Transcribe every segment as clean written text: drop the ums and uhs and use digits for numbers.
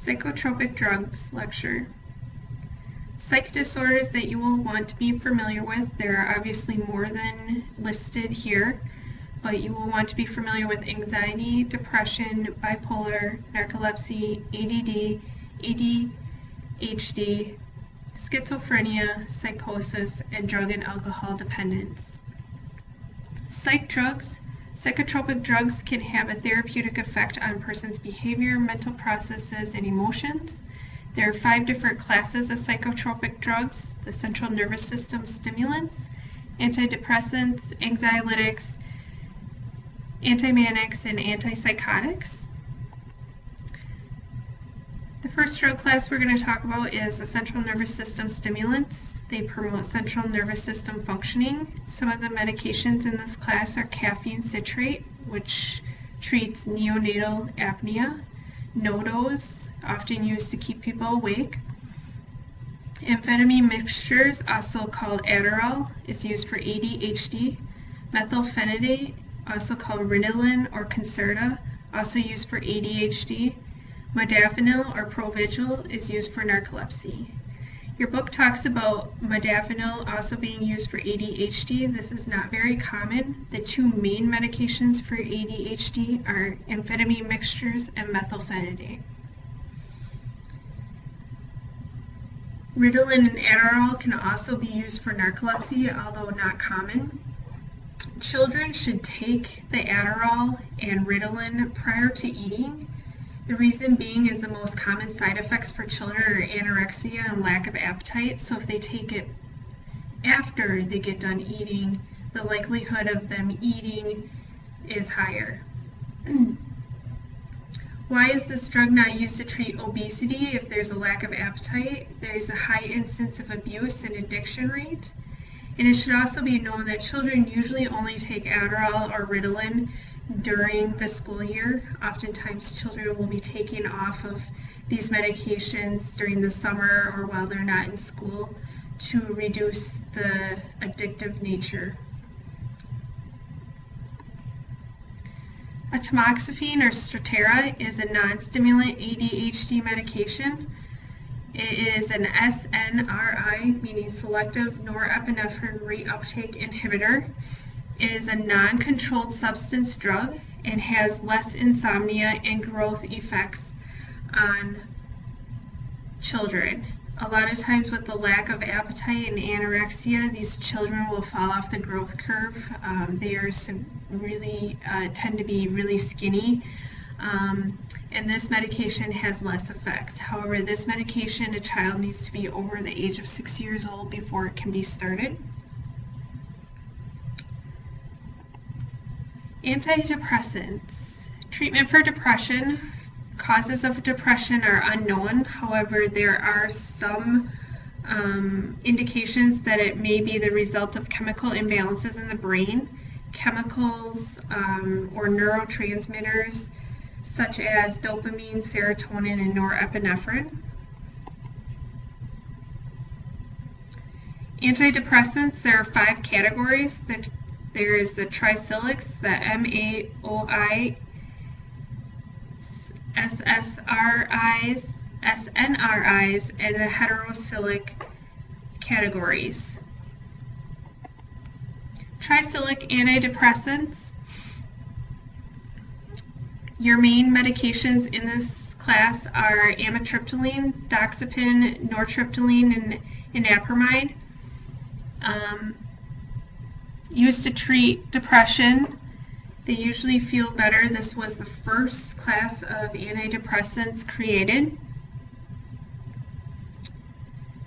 Psychotropic Drugs lecture. Psych disorders that you will want to be familiar with. There are obviously more than listed here, but you will want to be familiar with anxiety, depression, bipolar, narcolepsy, ADD, ADHD, schizophrenia, psychosis, and drug and alcohol dependence. Psych drugs. Psychotropic drugs can have a therapeutic effect on a person's behavior, mental processes, and emotions. There are 5 different classes of psychotropic drugs: the central nervous system stimulants, antidepressants, anxiolytics, antimanics, and antipsychotics. The first drug class we're going to talk about is the central nervous system stimulants. They promote central nervous system functioning. Some of the medications in this class are caffeine citrate, which treats neonatal apnea, NODOs, often used to keep people awake. Amphetamine mixtures, also called Adderall, is used for ADHD. Methylphenidate, also called Ritalin or Concerta, also used for ADHD. Modafinil or Provigil is used for narcolepsy. Your book talks about modafinil also being used for ADHD. This is not very common. The 2 main medications for ADHD are amphetamine mixtures and methylphenidate. Ritalin and Adderall can also be used for narcolepsy, although not common. Children should take the Adderall and Ritalin prior to eating. The reason being is the most common side effects for children are anorexia and lack of appetite, so if they take it after they get done eating, the likelihood of them eating is higher. Why is this drug not used to treat obesity if there's a lack of appetite? There's a high incidence of abuse and addiction rate. And it should also be known that children usually only take Adderall or Ritalin during the school year. Oftentimes children will be taken off of these medications during the summer or while they're not in school to reduce the addictive nature. Tamoxifen or Strattera is a non-stimulant ADHD medication. It is an SNRI, meaning selective norepinephrine reuptake inhibitor. It is a non-controlled substance drug and has less insomnia and growth effects on children. A lot of times with the lack of appetite and anorexia, these children will fall off the growth curve. They are tend to be really skinny. And this medication has less effects. However, this medication, a child needs to be over the age of 6 years old before it can be started. Antidepressants. Treatment for depression. Causes of depression are unknown. However, there are some indications that it may be the result of chemical imbalances in the brain. Chemicals or neurotransmitters such as dopamine, serotonin, and norepinephrine. Antidepressants, there are 5 categories. There is the tricyclics, the MAOI, SNRIs, and the heterocyclic categories. Tricyclic antidepressants. Your main medications in this class are amitriptyline, doxepin, nortriptyline, and napramide. Used to treat depression. They usually feel better. This was the first class of antidepressants created.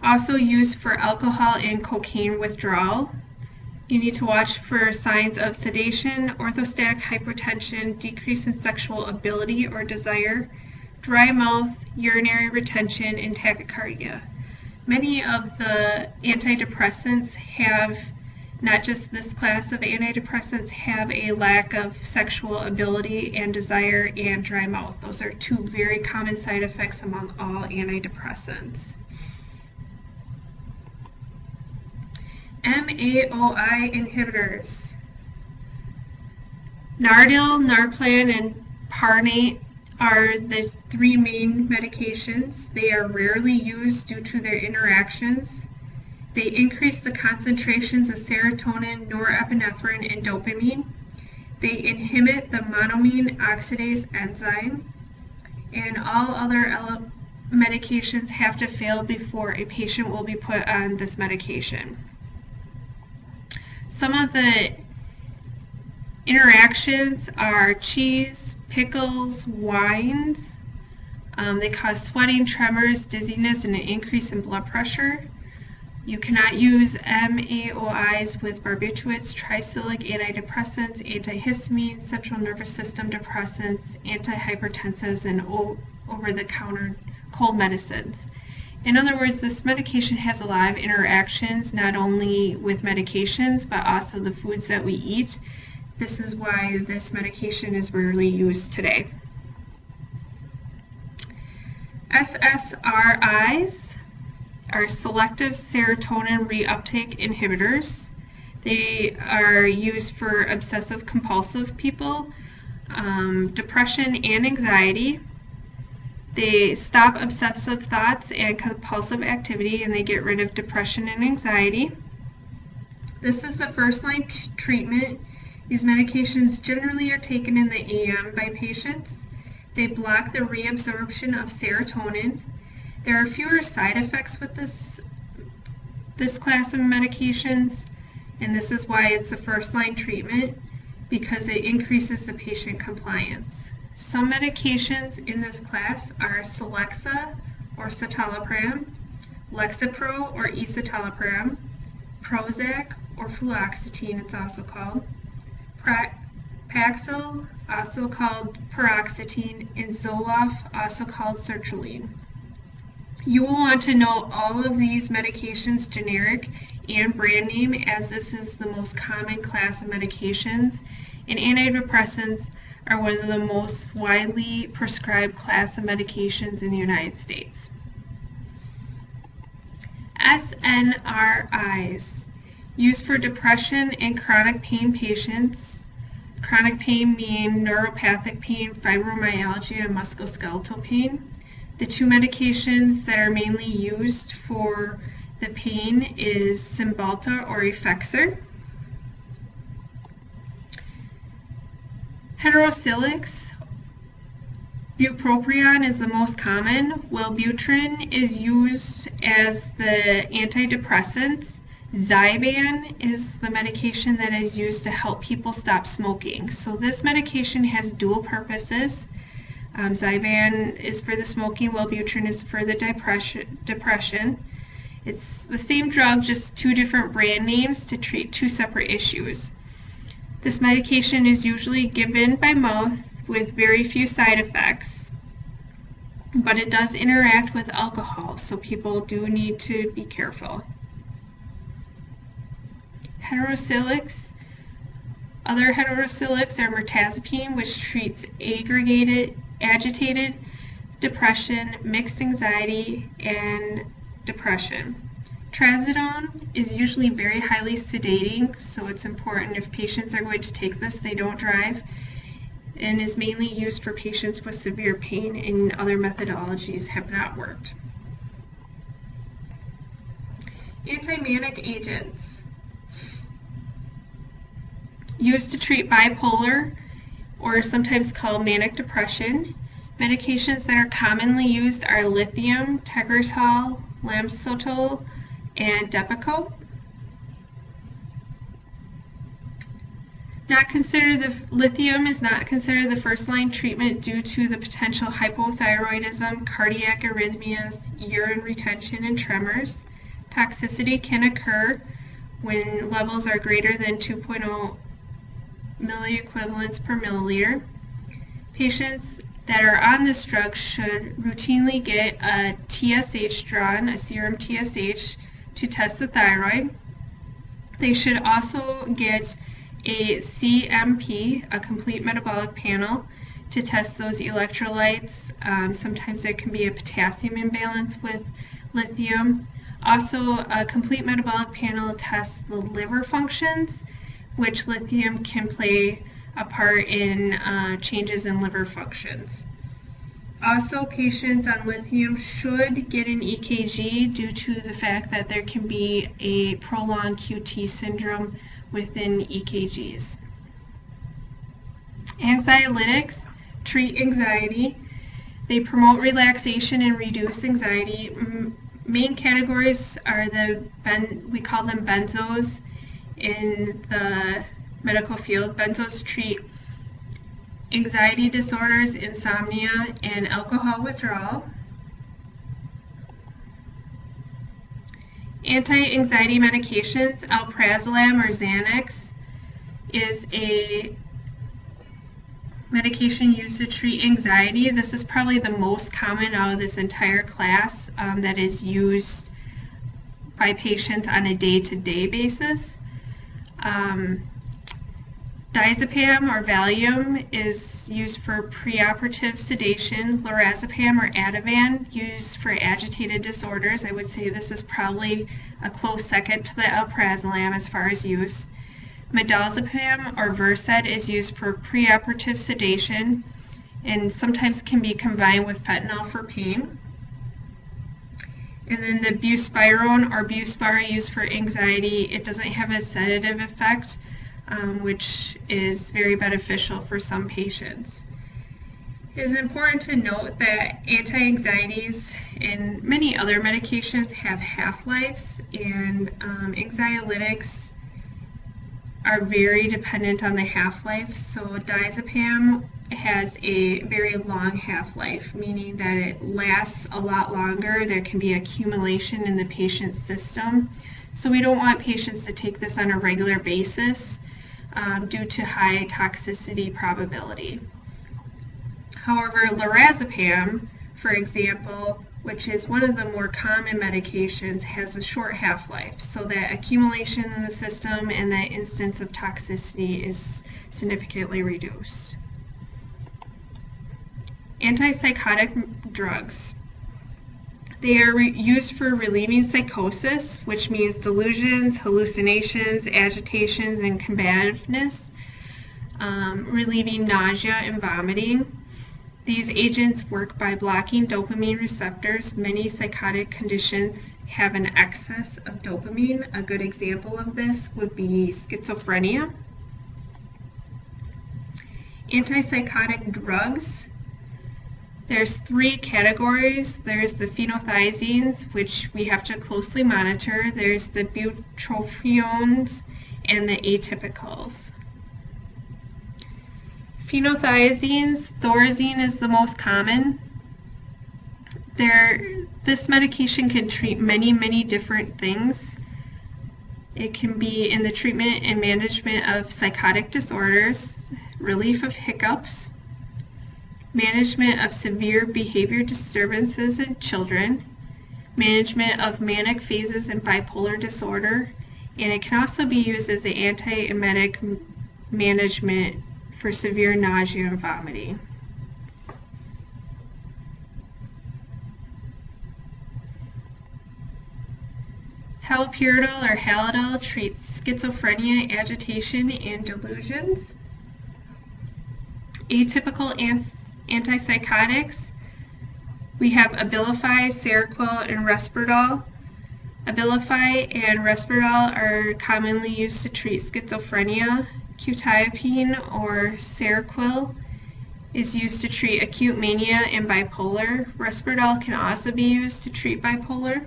Also used for alcohol and cocaine withdrawal. You need to watch for signs of sedation, orthostatic hypotension, decrease in sexual ability or desire, dry mouth, urinary retention, and tachycardia. Many of the antidepressants have, not just this class of antidepressants, have a lack of sexual ability and desire and dry mouth. Those are 2 very common side effects among all antidepressants. MAOI inhibitors. Nardil, Narplan, and Parnate are the three main medications. They are rarely used due to their interactions. They increase the concentrations of serotonin, norepinephrine, and dopamine. They inhibit the monoamine oxidase enzyme. And all other medications have to fail before a patient will be put on this medication. Some of the interactions are cheese, pickles, wines. They cause sweating, tremors, dizziness, and an increase in blood pressure. You cannot use MAOIs with barbiturates, tricyclic antidepressants, antihistamines, central nervous system depressants, antihypertensives, and over-the-counter cold medicines. In other words, this medication has a lot of interactions, not only with medications, but also the foods that we eat. This is why this medication is rarely used today. SSRIs are selective serotonin reuptake inhibitors. They are used for obsessive compulsive people, depression and anxiety. They stop obsessive thoughts and compulsive activity, and they get rid of depression and anxiety. This is the first-line treatment. These medications generally are taken in the AM by patients. They block the reabsorption of serotonin. There are fewer side effects with this class of medications, and this is why it's the first-line treatment, because it increases the patient compliance. Some medications in this class are Celexa or citalopram, Lexapro or escitalopram, Prozac or fluoxetine, it's also called, Paxil, also called paroxetine, and Zoloft, also called sertraline. You will want to know all of these medications, generic and brand name, as this is the most common class of medications, and antidepressants are one of the most widely prescribed class of medications in the United States. SNRIs, used for depression and chronic pain patients. Chronic pain means neuropathic pain, fibromyalgia, and musculoskeletal pain. The two medications that are mainly used for the pain is Cymbalta or Effexor. Heterocyclics, bupropion is the most common. Wellbutrin is used as the antidepressant. Zyban is the medication that is used to help people stop smoking. So this medication has dual purposes. Zyban is for the smoking, Wellbutrin is for the depression. It's the same drug, just two different brand names to treat two separate issues. This medication is usually given by mouth with very few side effects, but it does interact with alcohol, so people do need to be careful. Heterocyclics. Other heterocyclics are mirtazapine, which treats agitated depression, mixed anxiety, and depression. Trazodone is usually very highly sedating, so it's important if patients are going to take this, they don't drive, and is mainly used for patients with severe pain, and other methodologies have not worked. Antimanic agents, used to treat bipolar or sometimes called manic depression. Medications that are commonly used are lithium, tegretol, lamotrigine, and Depakote. Lithium is not considered the first-line treatment due to the potential hypothyroidism, cardiac arrhythmias, urine retention, and tremors. Toxicity can occur when levels are greater than 2.0 milliequivalents per milliliter. Patients that are on this drug should routinely get a TSH drawn, a serum TSH, to test the thyroid. They should also get a CMP, a complete metabolic panel, to test those electrolytes. Sometimes there can be a potassium imbalance with lithium. Also, a complete metabolic panel tests the liver functions, which lithium can play a part in changes in liver functions. Also, patients on lithium should get an EKG due to the fact that there can be a prolonged QT syndrome within EKGs. Anxiolytics treat anxiety. They promote relaxation and reduce anxiety. Main categories are we call them benzos in the medical field. Benzos treat anxiety disorders, insomnia, and alcohol withdrawal. Anti-anxiety medications, alprazolam or Xanax, is a medication used to treat anxiety. This is probably the most common out of this entire class that is used by patients on a day-to-day basis. Diazepam or Valium is used for preoperative sedation. Lorazepam or Ativan used for agitated disorders. I would say this is probably a close second to the alprazolam as far as use. Midazolam or Versed is used for preoperative sedation and sometimes can be combined with fentanyl for pain. And then the buspirone or Buspar used for anxiety. It doesn't have a sedative effect, which is very beneficial for some patients. It is important to note that anti-anxieties and many other medications have half-lives, and anxiolytics are very dependent on the half-life. So diazepam has a very long half-life, meaning that it lasts a lot longer. There can be accumulation in the patient's system. So we don't want patients to take this on a regular basis due to high toxicity probability. However, lorazepam, for example, which is one of the more common medications, has a short half-life, so that accumulation in the system and that instance of toxicity is significantly reduced. Antipsychotic drugs. They are used for relieving psychosis, which means delusions, hallucinations, agitations, and combativeness, relieving nausea and vomiting. These agents work by blocking dopamine receptors. Many psychotic conditions have an excess of dopamine. A good example of this would be schizophrenia. Antipsychotic drugs. There's three categories. There's the phenothiazines, which we have to closely monitor. There's the butyrophones and the atypicals. Phenothiazines, Thorazine is the most common. This medication can treat many different things. It can be in the treatment and management of psychotic disorders, relief of hiccups, management of severe behavior disturbances in children, management of manic phases in bipolar disorder, and it can also be used as an antiemetic management for severe nausea and vomiting. Haloperidol or Halidol treats schizophrenia, agitation, and delusions. Atypical antipsychotics. We have Abilify, Seroquel, and Risperdal. Abilify and Risperdal are commonly used to treat schizophrenia. Quetiapine or Seroquel is used to treat acute mania and bipolar. Risperdal can also be used to treat bipolar.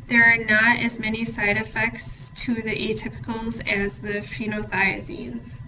There are not as many side effects to the atypicals as the phenothiazines.